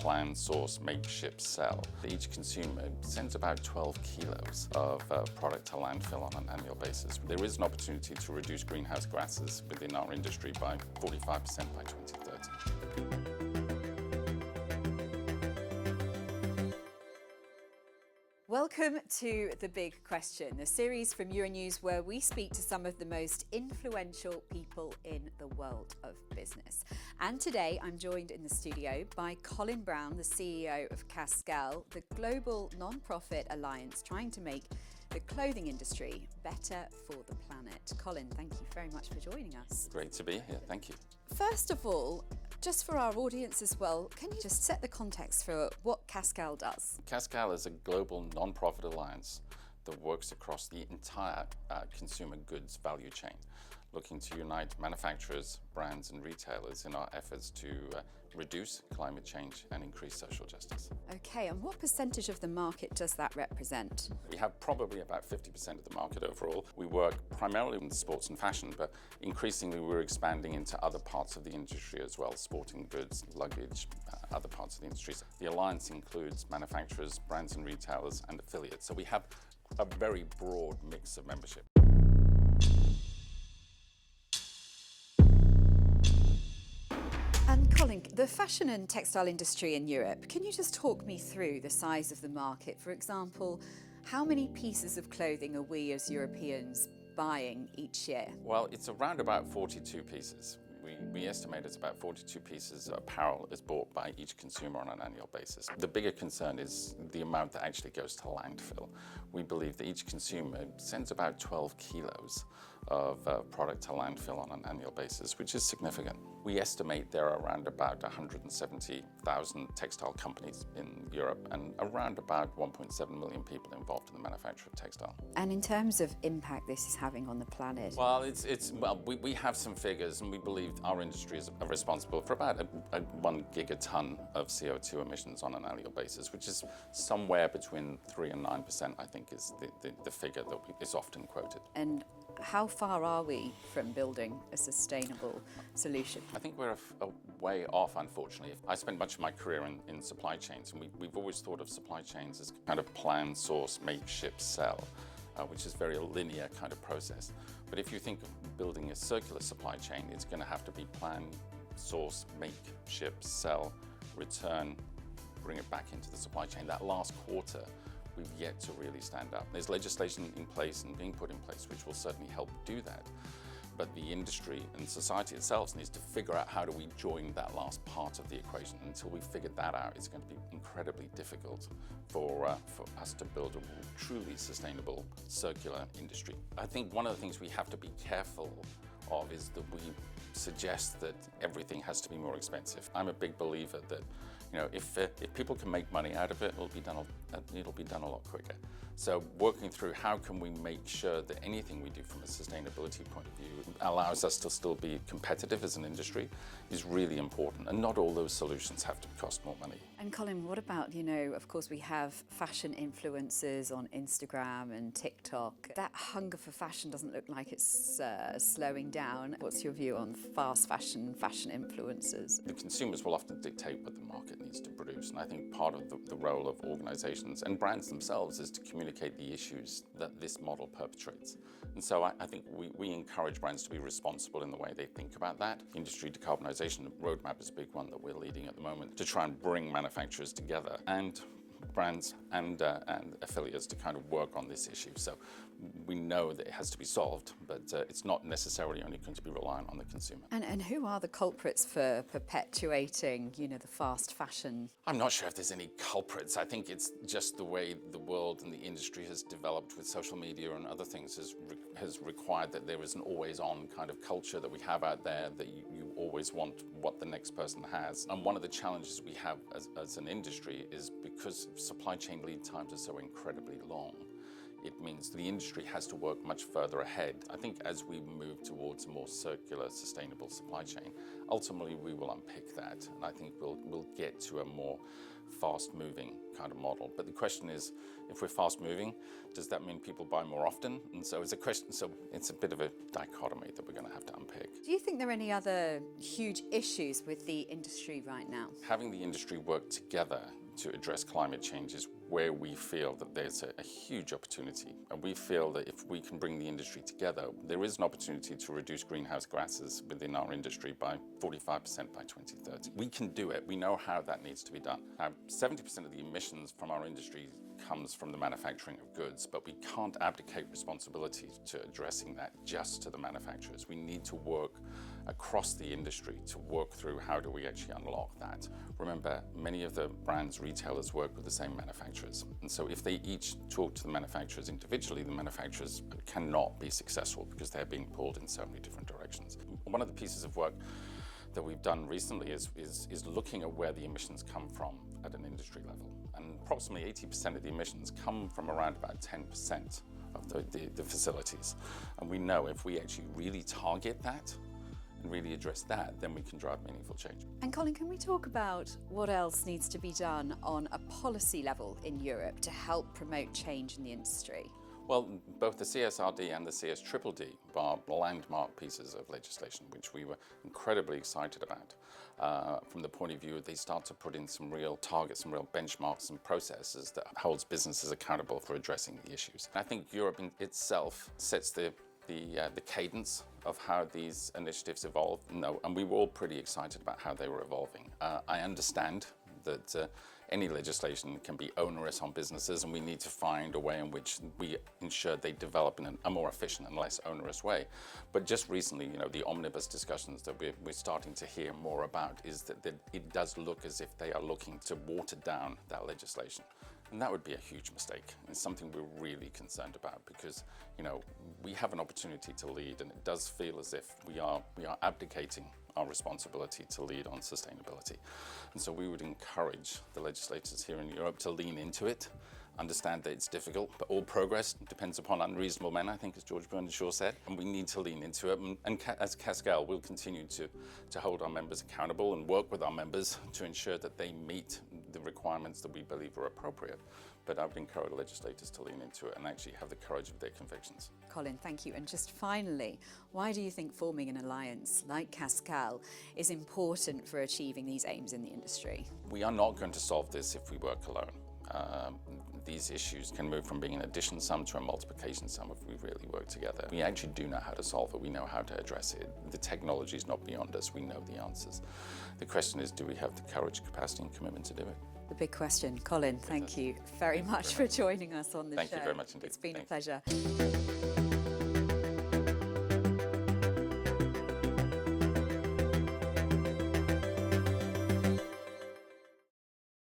plan, source, make, ship, sell. Each consumer sends about 12 kilos of product to landfill on an annual basis. There is an opportunity to reduce greenhouse gases within our industry by 45% by 2030. Welcome to The Big Question, a series from Euronews where we speak to some of the most influential people in the world of business. And today I'm joined in the studio by Colin Browne, the CEO of Cascale, the global non-profit alliance trying to make the clothing industry better for the planet. Colin, thank you very much for joining us. Great to be here, thank you. First of all, just for our audience as well, can you just set the context for what Cascale does? Cascale is a global non-profit alliance that works across the entire consumer goods value chain, looking to unite manufacturers, brands and retailers in our efforts to reduce climate change and increase social justice. Okay, and what percentage of the market does that represent? We have probably about 50% of the market overall. We work primarily in sports and fashion, but increasingly we're expanding into other parts of the industry as well, sporting goods, luggage, other parts of the industry. The alliance includes manufacturers, brands and retailers and affiliates. So we have a very broad mix of membership. And Colin, the fashion and textile industry in Europe, can you just talk me through the size of the market? For example, how many pieces of clothing are we as Europeans buying each year? Well, it's around about 42 pieces. We estimate it's about 42 pieces of apparel is bought by each consumer on an annual basis. The bigger concern is the amount that actually goes to landfill. We believe that each consumer sends about 12 kilos of product to landfill on an annual basis, which is significant. We estimate there are around about 170,000 textile companies in Europe and around about 1.7 million people involved in the manufacture of textile. And in terms of impact this is having on the planet? Well, we have some figures, and we believe our industry is responsible for about 1 gigaton of CO2 emissions on an annual basis, which is somewhere between 3 and 9%, I think, is the figure that is often quoted. And how far are we from building a sustainable solution? I think we're a way off, unfortunately. I spent much of my career in supply chains, and we've always thought of supply chains as kind of plan, source, make, ship, sell, which is very a linear kind of process. But if you think of building a circular supply chain, it's going to have to be plan, source, make, ship, sell, return, bring it back into the supply chain. That last quarter, we've yet to really stand up. There's legislation in place and being put in place which will certainly help do that. But the industry and society itself needs to figure out how do we join that last part of the equation. Until we figure that out, it's going to be incredibly difficult for us to build a truly sustainable circular industry. I think one of the things we have to be careful of is that we suggest that everything has to be more expensive. I'm a big believer that, if people can make money out of it, it'll be done a lot quicker. So working through how can we make sure that anything we do from a sustainability point of view allows us to still be competitive as an industry is really important. And not all those solutions have to cost more money. And Colin, what about, of course we have fashion influencers on Instagram and TikTok. That hunger for fashion doesn't look like it's slowing down. What's your view on fast fashion influencers? The consumers will often dictate what the market needs to produce. And I think part of the role of organizations and brands themselves is to communicate the issues that this model perpetrates. And so I think we encourage brands to be responsible in the way they think about that. Industry decarbonization roadmap is a big one that we're leading at the moment to try and bring manufacturers together and brands and affiliates to kind of work on this issue. So we know that it has to be solved, but it's not necessarily only going to be reliant on the consumer. And who are the culprits for perpetuating, the fast fashion? I'm not sure if there's any culprits. I think it's just the way the world and the industry has developed with social media and other things has required that there is an always-on kind of culture that we have out there, that you always want what the next person has. And one of the challenges we have as an industry is because supply chain lead times are so incredibly long, it means the industry has to work much further ahead. I think as we move towards a more circular, sustainable supply chain, ultimately we will unpick that, and I think we'll get to a more fast-moving kind of model. But the question is, if we're fast-moving, does that mean people buy more often? And so it's a question. So it's a bit of a dichotomy that we're going to have to unpick. Do you think there are any other huge issues with the industry right now? Having the industry work together to address climate change is where we feel that there's a huge opportunity. And we feel that if we can bring the industry together, there is an opportunity to reduce greenhouse gases within our industry by 45% by 2030. We can do it. We know how that needs to be done. Now, 70% of the emissions from our industry comes from the manufacturing of goods, but we can't abdicate responsibility to addressing that just to the manufacturers. We need to work across the industry to work through how do we actually unlock that. Remember, many of the brands, retailers work with the same manufacturers. And so if they each talk to the manufacturers individually, the manufacturers cannot be successful because they're being pulled in so many different directions. One of the pieces of work that we've done recently is looking at where the emissions come from at an industry level. And approximately 80% of the emissions come from around about 10% of the facilities. And we know if we actually really target that and really address that, then we can drive meaningful change. And Colin, can we talk about what else needs to be done on a policy level in Europe to help promote change in the industry? Well, both the CSRD and the CSDDD are landmark pieces of legislation, which we were incredibly excited about. From the point of view, they start to put in some real targets, some real benchmarks and processes that holds businesses accountable for addressing the issues. I think Europe in itself sets the cadence of how these initiatives evolve. And we were all pretty excited about how they were evolving. I understand that any legislation can be onerous on businesses, and we need to find a way in which we ensure they develop in a more efficient and less onerous way. But just recently, the omnibus discussions that we're starting to hear more about is that it does look as if they are looking to water down that legislation. And that would be a huge mistake. It's something we're really concerned about because, we have an opportunity to lead, and it does feel as if we are abdicating our responsibility to lead on sustainability. And so we would encourage the legislators here in Europe to lean into it, understand that it's difficult, but all progress depends upon unreasonable men, I think, as George Bernard Shaw said, and we need to lean into it. And as Cascale, we'll continue to hold our members accountable and work with our members to ensure that they meet the requirements that we believe are appropriate. But I would encourage legislators to lean into it and actually have the courage of their convictions. Colin, thank you. And just finally, why do you think forming an alliance like Cascale is important for achieving these aims in the industry? We are not going to solve this if we work alone. These issues can move from being an addition sum to a multiplication sum if we really work together. We actually do know how to solve it. We know how to address it. The technology is not beyond us. We know the answers. The question is, do we have the courage, capacity, and commitment to do it? The big question. Colin, thank you very much for joining us on the show. Thank you very much indeed. It's been a pleasure.